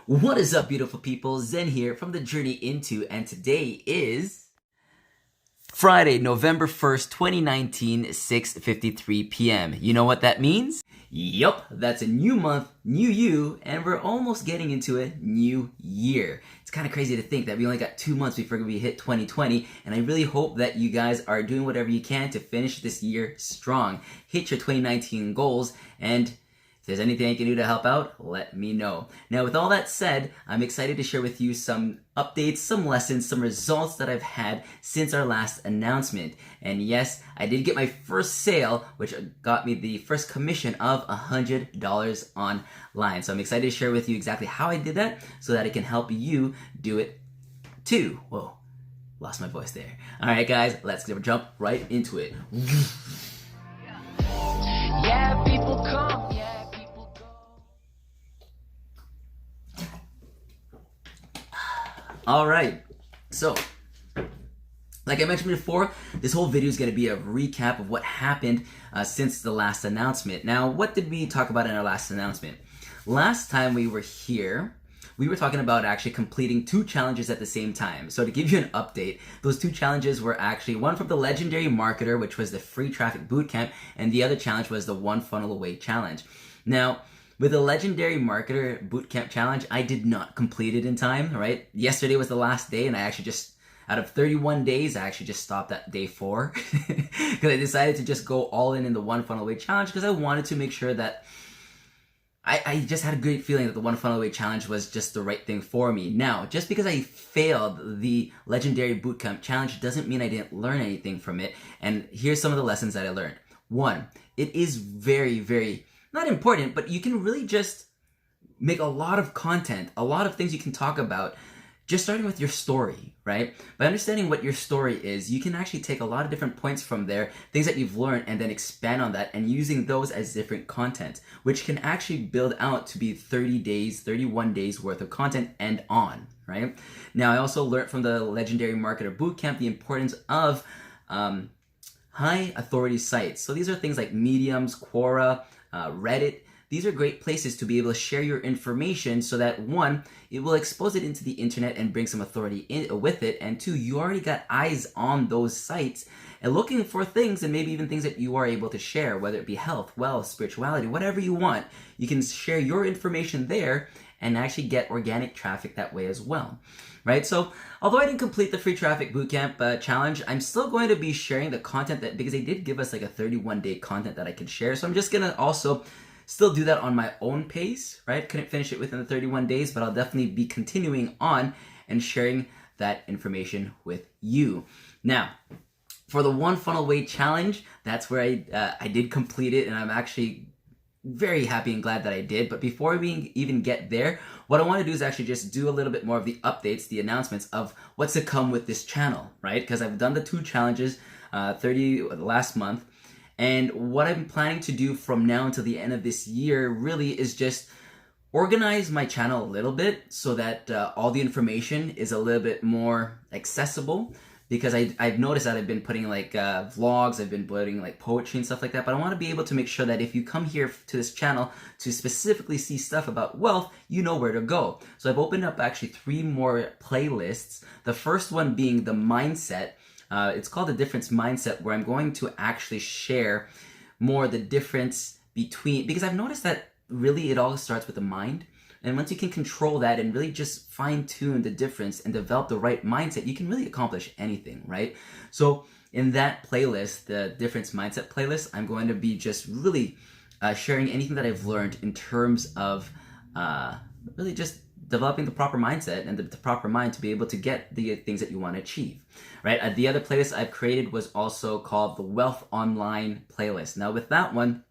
What is up, beautiful people? Zen here from the Journey Into, and today is Friday, November 1st, 2019, 6:53 p.m. You know what that means? Yup, that's a new month, new you, and we're almost getting into a new year. It's kind of crazy to think that we only got 2 months before we hit 2020, and I really hope that you guys are doing whatever you can to finish this year strong, hit your 2019 goals, and if there's anything I can do to help out, let me know. Now, with all that said, I'm excited to share with you some updates, some lessons, some results that I've had since our last announcement. And yes, I did get my first sale, which got me the first commission of $100 online. So I'm excited to share with you exactly how I did that so that it can help you do it too. Whoa, lost my voice there. All right, guys, let's jump right into it. Yeah, people come. Alright, so, like I mentioned before, this whole video is going to be a recap of what happened since the last announcement. Now, what did we talk about in our last announcement? Last time we were here, we were talking about actually completing 2 challenges at the same time. So to give you an update, those 2 challenges were actually one from the Legendary Marketer, which was the free traffic bootcamp, and the other challenge was the One Funnel Away challenge. Now, with the Legendary Marketer Bootcamp Challenge, I did not complete it in time, right? Yesterday was the last day, and I actually just, out of 31 days, I actually just stopped at day 4. Because I decided to just go all in the One Funnel Away Challenge because I wanted to make sure that I just had a great feeling that the One Funnel Away Challenge was just the right thing for me. Now, just because I failed the Legendary Bootcamp Challenge doesn't mean I didn't learn anything from it. And here's some of the lessons that I learned. 1, it is very, very not important, but you can really just make a lot of content, a lot of things you can talk about, just starting with your story, right? By understanding what your story is, you can actually take a lot of different points from there, things that you've learned, and then expand on that and using those as different content, which can actually build out to be 30 days, 31 days worth of content and on, right? Now, I also learned from the Legendary Marketer Bootcamp the importance of high authority sites. So these are things like Mediums, Quora, Reddit. These are great places to be able to share your information so that 1, it will expose it into the internet and bring some authority with it, and 2, you already got eyes on those sites and looking for things and maybe even things that you are able to share, whether it be health, wealth, spirituality, whatever you want. You can share your information there and actually get organic traffic that way as well, right? So although I didn't complete the free traffic bootcamp challenge, I'm still going to be sharing the content that, because they did give us like a 31-day content that I can share. So I'm just gonna also still do that on my own pace, right? Couldn't finish it within the 31 days, but I'll definitely be continuing on and sharing that information with you. Now, for the One Funnel Away challenge, that's where I did complete it, and I'm actually very happy and glad that I did. But before we even get there, what I want to do is actually just do a little bit more of the updates, the announcements of what's to come with this channel, right? Because I've done the 2 challenges, 30 last month, and what I'm planning to do from now until the end of this year really is just organize my channel a little bit so that all the information is a little bit more accessible, because I've noticed that I've been putting like vlogs, I've been putting like poetry and stuff like that, but I want to be able to make sure that if you come here to this channel to specifically see stuff about wealth, you know where to go. So I've opened up actually 3 more playlists. The first one being the mindset. It's called the difference mindset, where I'm going to actually share more the difference between, because I've noticed that really it all starts with the mind. And once you can control that and really just fine tune the difference and develop the right mindset, you can really accomplish anything, right? So in that playlist, the difference mindset playlist, I'm going to be just really sharing anything that I've learned in terms of really just developing the proper mindset and the proper mind to be able to get the things that you want to achieve, right? The other playlist I've created was also called the Wealth Online playlist. Now with that one,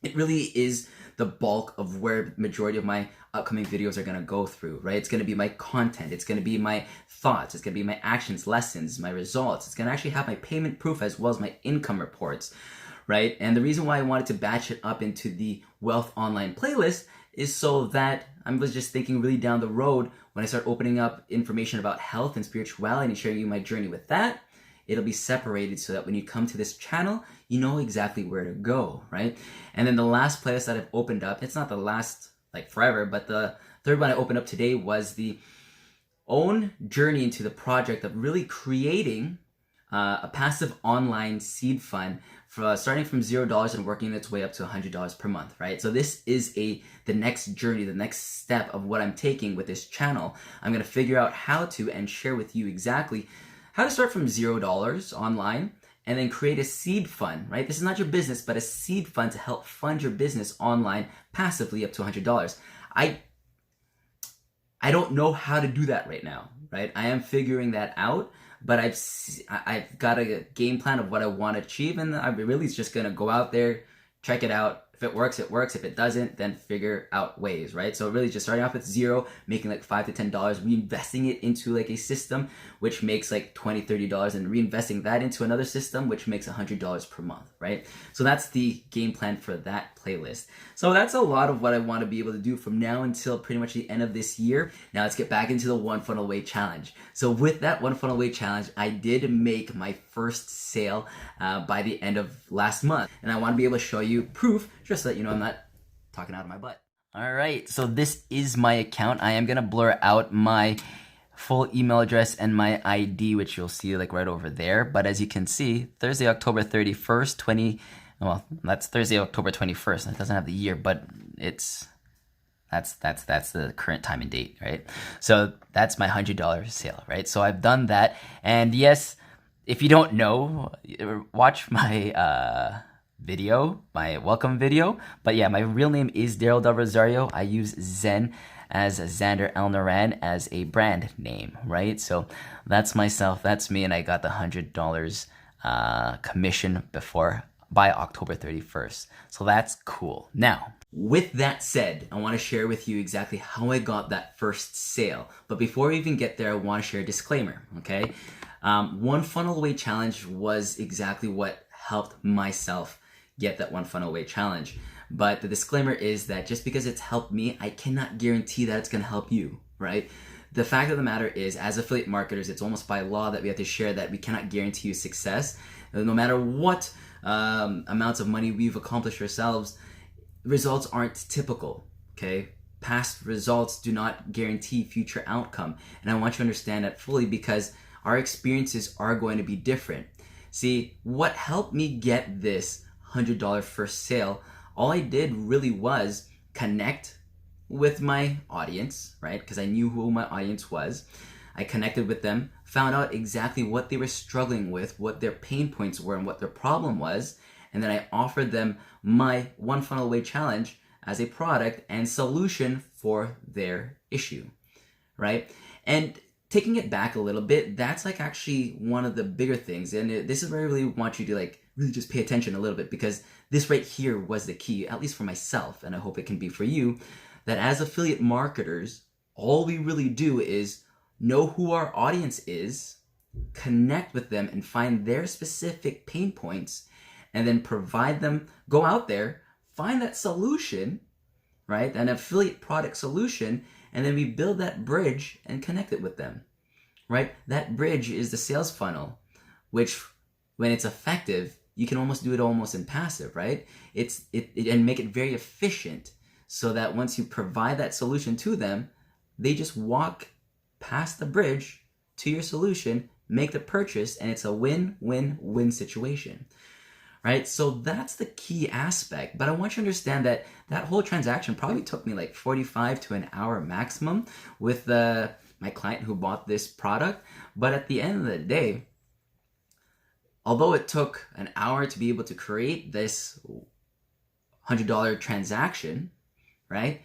it really is the bulk of where the majority of my upcoming videos are going to go through, right? It's going to be my content. It's going to be my thoughts. It's going to be my actions, lessons, my results. It's going to actually have my payment proof as well as my income reports, right? And the reason why I wanted to batch it up into the Wealth Online playlist is so that I was just thinking really down the road, when I start opening up information about health and spirituality and sharing you my journey with that, it'll be separated so that when you come to this channel, you know exactly where to go, right? And then the last playlist that I've opened up, it's not the last like forever, but the Third one I opened up today was the own journey into the project of really creating a passive online seed fund for starting from $0 and working its way up to $100 per month, right? So this is the next journey, the next step of what I'm taking with this channel. I'm gonna figure out how to and share with you exactly how to start from $0 online and then create a seed fund, right? This is not your business, but a seed fund to help fund your business online passively up to $100. I don't know how to do that right now, right? I am figuring that out, but I've got a game plan of what I want to achieve, and I'm really just gonna go out there, check it out. If it works, it works. If it doesn't, then figure out ways, right? So really just starting off with zero, making like $5 to $10, reinvesting it into like a system, which makes like $20, $30, and reinvesting that into another system, which makes $100 per month, right? So that's the game plan for that playlist. So that's a lot of what I want to be able to do from now until pretty much the end of this year. Now let's get back into the One Funnel Away Challenge. So with that One Funnel Away Challenge, I did make my first sale by the end of last month. And I want to be able to show you proof, just so that you know I'm not talking out of my butt. All right, so this is my account. I am gonna blur out my full email address and my ID, which you'll see like right over there. But as you can see, Thursday, October 31st, well, that's Thursday, October 21st. It doesn't have the year, but that's the current time and date, right? So that's my $100 sale, right? So I've done that. And yes, if you don't know, watch my video, my welcome video. But yeah, my real name is Daryl Rosario. I use Zen as Xander Niran as a brand name, right? So that's myself, that's me, and I got the $100 commission by October 31st. So that's cool. Now, with that said, I want to share with you exactly how I got that first sale. But before we even get there, I want to share a disclaimer, okay? One Funnel Away Challenge was exactly what helped myself get that One Funnel Away Challenge. But the disclaimer is that just because it's helped me, I cannot guarantee that it's going to help you, right? The fact of the matter is, as affiliate marketers, it's almost by law that we have to share that we cannot guarantee you success. No matter what amounts of money we've accomplished ourselves, results aren't typical, okay? Past results do not guarantee future outcome. And I want you to understand that fully because our experiences are going to be different. See, what helped me get this $100 first sale, all I did really was connect with my audience, right? Because I knew who my audience was. I connected with them, found out exactly what they were struggling with, what their pain points were, and what their problem was. And then I offered them my One Funnel Away Challenge as a product and solution for their issue, right? And taking it back a little bit, that's like actually one of the bigger things. And this is where I really want you to like really just pay attention a little bit, because this right here was the key, at least for myself, and I hope it can be for you, that as affiliate marketers, all we really do is know who our audience is, connect with them and find their specific pain points, and then provide them, go out there, find that solution, right? An affiliate product solution, and then we build that bridge and connect it with them, right? That bridge is the sales funnel, which when it's effective, you can almost do it almost in passive, right? And make it very efficient so that once you provide that solution to them, they just walk past the bridge to your solution, make the purchase, and it's a win-win-win situation, right? So that's the key aspect. But I want you to understand that that whole transaction probably took me like 45 to an hour maximum with my client who bought this product. But at the end of the day, although it took an hour to be able to create this $100 transaction, right?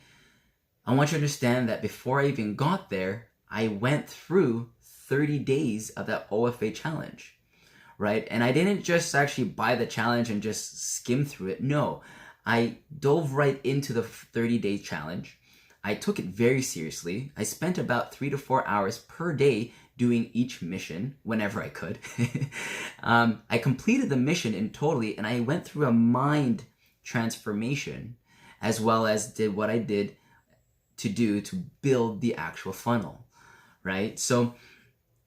I want you to understand that before I even got there, I went through 30 days of that OFA challenge, right? And I didn't just actually buy the challenge and just skim through it. No, I dove right into the 30-day challenge. I took it very seriously. I spent about 3 to 4 hours per day doing each mission whenever I could. I completed the mission in totally, and I went through a mind transformation as well as did what I did to build the actual funnel, right? So,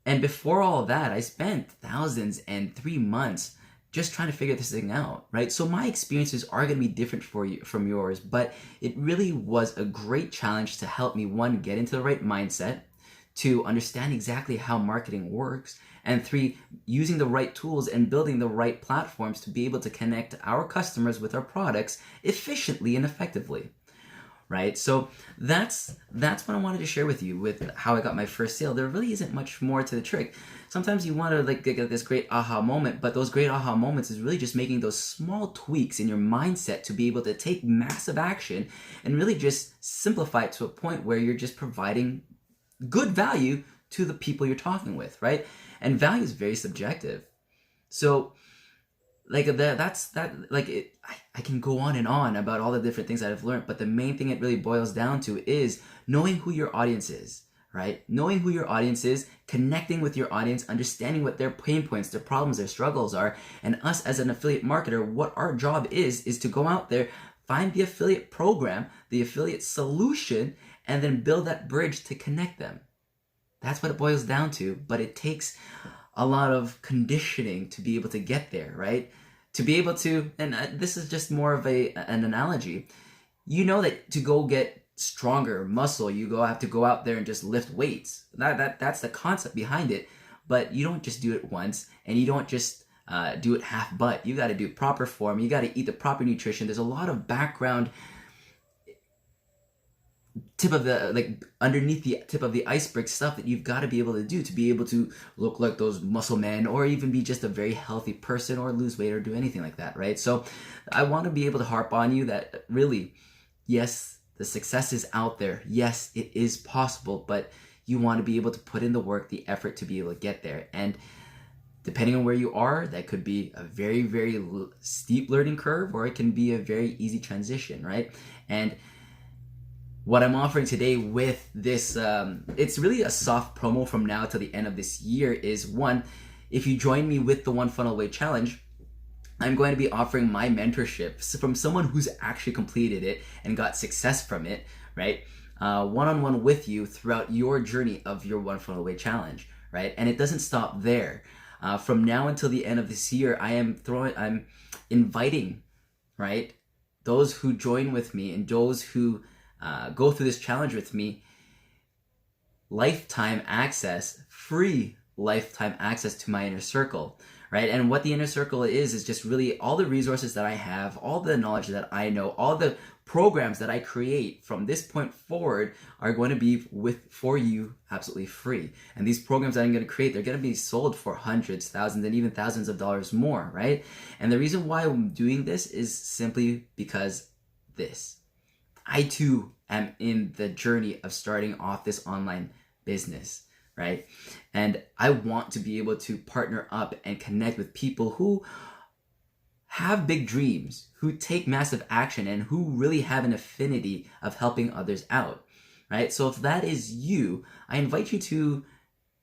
and before all of that, I spent thousands and 3 months just trying to figure this thing out, right? So my experiences are going to be different for you from yours, but it really was a great challenge to help me, one, get into the right mindset, two, understand exactly how marketing works, and three, using the right tools and building the right platforms to be able to connect our customers with our products efficiently and effectively. Right? So that's what I wanted to share with you with how I got my first sale. There really isn't much more to the trick. Sometimes you want to like get this great aha moment, but those great aha moments is really just making those small tweaks in your mindset to be able to take massive action and really just simplify it to a point where you're just providing good value to the people you're talking with, right? And value is very subjective. So like I can go on and on about all the different things that I've learned, but the main thing it really boils down to is knowing who your audience is, right? Knowing who your audience is, connecting with your audience, understanding what their pain points, their problems, their struggles are, and us as an affiliate marketer, what our job is to go out there, find the affiliate program, the affiliate solution, and then build that bridge to connect them. That's what it boils down to, but it takes a lot of conditioning to be able to get there, right? To be able to, and this is just more of an analogy. You know that to go get stronger muscle, you have to go out there and just lift weights. That's the concept behind it. But you don't just do it once, and you don't just do it half butt. You got to do proper form. You got to eat the proper nutrition. There's a lot of background underneath the tip of the iceberg stuff that you've got to be able to do to be able to look like those muscle men, or even be just a very healthy person, or lose weight, or do anything like that, right? So I want to be able to harp on you that really, yes, the success is out there. Yes, it is possible, but you want to be able to put in the work, the effort to be able to get there. And depending on where you are, that could be a very, very steep learning curve, or it can be a very easy transition, right? And what I'm offering today with this, it's really a soft promo from now till the end of this year, is one, if you join me with the One Funnel Away Challenge, I'm going to be offering my mentorship from someone who's actually completed it and got success from it, right? One-on-one with you throughout your journey of your One Funnel Away Challenge, right? And it doesn't stop there. From now until the end of this year, I'm inviting, right, those who join with me and those who go through this challenge with me, lifetime access, free lifetime access to my inner circle, right? And what the inner circle is just really all the resources that I have, all the knowledge that I know, all the programs that I create from this point forward are going to be for you absolutely free. And these programs that I'm going to create, they're going to be sold for hundreds, thousands, and even thousands of dollars more, right? And the reason why I'm doing this is simply because I too am in the journey of starting off this online business, right? And I want to be able to partner up and connect with people who have big dreams, who take massive action, and who really have an affinity of helping others out, right? So if that is you, I invite you to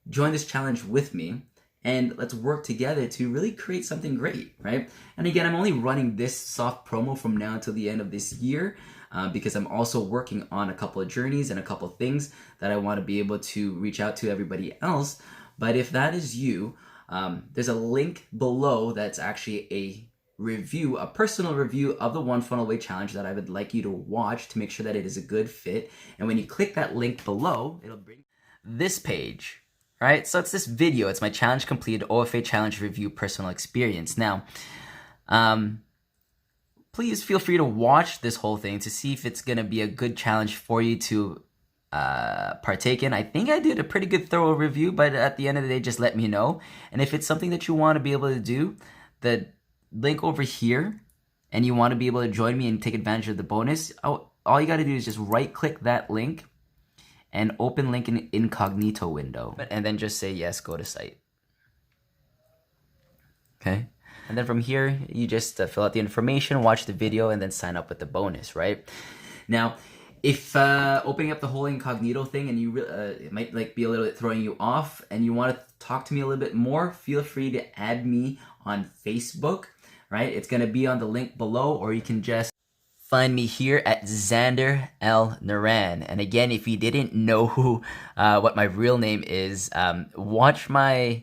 join this challenge with me, and let's work together to really create something great, right? And again, I'm only running this soft promo from now until the end of this year, because I'm also working on a couple of journeys and a couple of things that I want to be able to reach out to everybody else. But if that is you, there's a link below that's actually a personal review of the One Funnel Away Challenge that I would like you to watch to make sure that it is a good fit. And when you click that link below, it'll bring this page, right? So it's this video. It's my challenge completed OFA challenge review personal experience. Now, please feel free to watch this whole thing to see if it's going to be a good challenge for you to partake in. I think I did a pretty good thorough review, but at the end of the day, just let me know. And if it's something that you want to be able to do, the link over here, and you want to be able to join me and take advantage of the bonus, all you got to do is just right click that link and open link in incognito window, and then just say yes, go to site. Okay. And then from here, you just fill out the information, watch the video, and then sign up with the bonus, right? Now, if opening up the whole incognito thing and you it might be a little bit throwing you off, and you want to talk to me a little bit more, feel free to add me on Facebook, right? It's going to be on the link below, or you can just find me here at Xander L. Niran. And again, if you didn't know what my real name is, watch my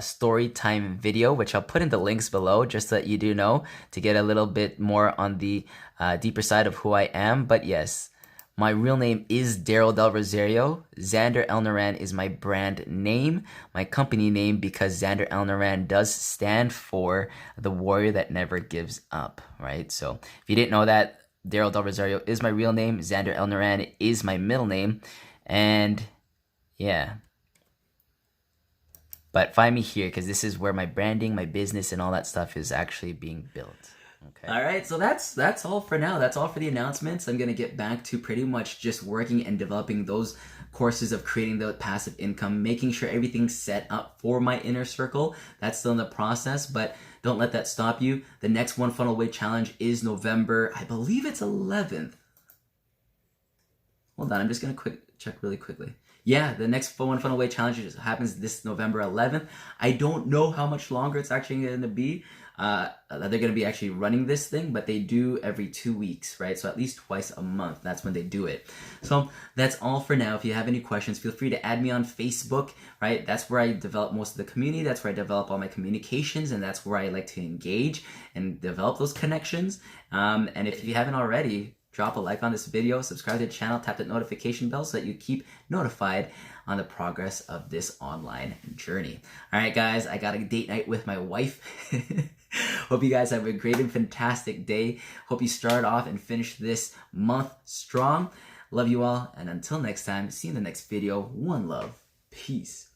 story time video, which I'll put in the links below just so that you do know to get a little bit more on the deeper side of who I am. But yes, my real name is Daryl Del Rosario. Xander El Niran is my brand name, my company name, because Xander El Niran does stand for the warrior that never gives up, right? So if you didn't know that, Daryl Del Rosario is my real name. Xander El Niran is my middle name. And yeah. But find me here because this is where my branding, my business, and all that stuff is actually being built. Okay. All right, so that's all for now. That's all for the announcements. I'm gonna get back to pretty much just working and developing those courses of creating the passive income, making sure everything's set up for my inner circle. That's still in the process, but don't let that stop you. The next One Funnel Away challenge is November, I believe it's 11th. Hold on, I'm just gonna check really quickly. Yeah, the next One Funnel Away challenge happens this November 11th. I don't know how much longer it's actually going to be. They're going to be actually running this thing, but they do every 2 weeks, right? So at least twice a month. That's when they do it. So that's all for now. If you have any questions, feel free to add me on Facebook, right? That's where I develop most of the community. That's where I develop all my communications, and that's where I like to engage and develop those connections. And if you haven't already, drop a like on this video, subscribe to the channel, tap that notification bell so that you keep notified on the progress of this online journey. All right, guys, I got a date night with my wife. Hope you guys have a great and fantastic day. Hope you start off and finish this month strong. Love you all, and until next time, see you in the next video. One love. Peace.